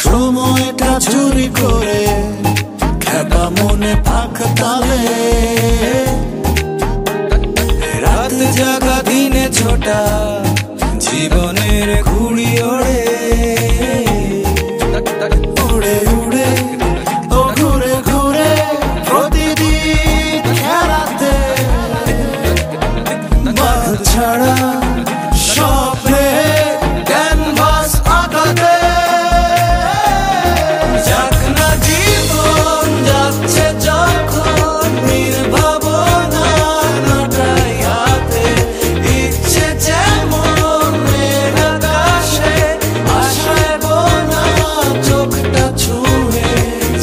সময়টা চুরি করে খেপা মনে পাখ তালে রাত জাগা দিনে ছোটা জীবনের ঘুড়ি ওড়ে উড়ে উড়ে ও ঘুরে ঘুরে প্রতিদিন খেলাতে বাধ ছাড়া স্বপ্নে ক্যানভাস আঁকাতে যাক না জীবন যাচ্ছে যখন নির্ভাবনা নাটাইয়াতে ইচ্ছে যেমন মেঘ আকাশে আশায় বোনা চোখটা ছুঁয়ে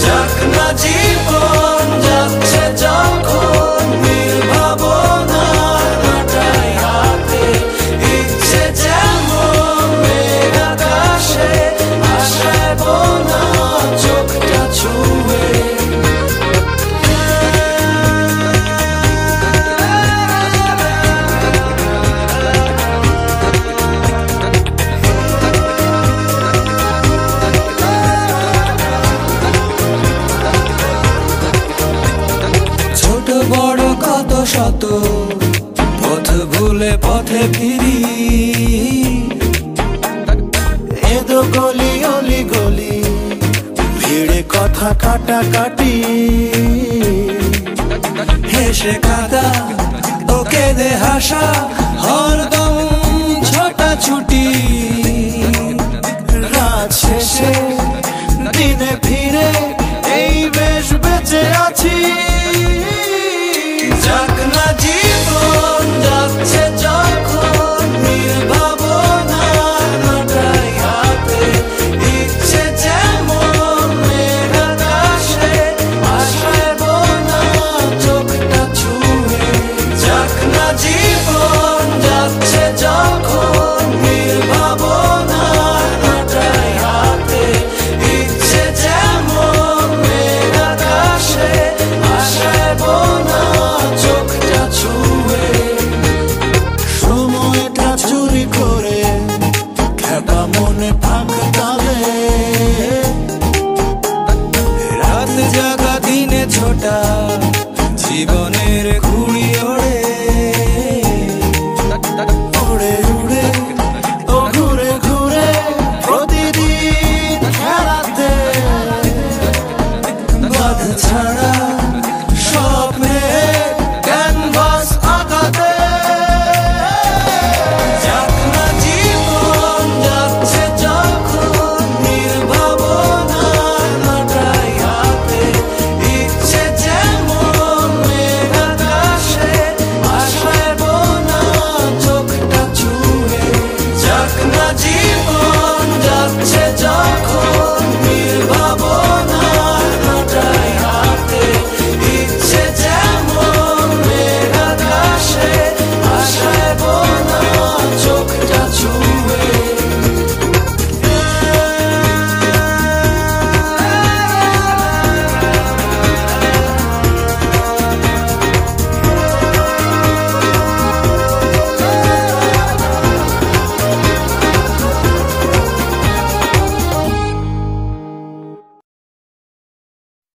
যাক না জীবন যাচ্ছে যখন নির্ভাবনা নাটাইয়াতে ইচ্ছে যেমন মেঘ আকাশে আশায় বোনা চোখটা ছুঁয়ে ছোট বড় কত শত পথ ভুলে পথে ফিরি এদো গলি অলি গলি ভিড়ে কথা কাটাকাটি হেসে কাদা ও কেঁদে হাসা হরদম ছোটাছুটি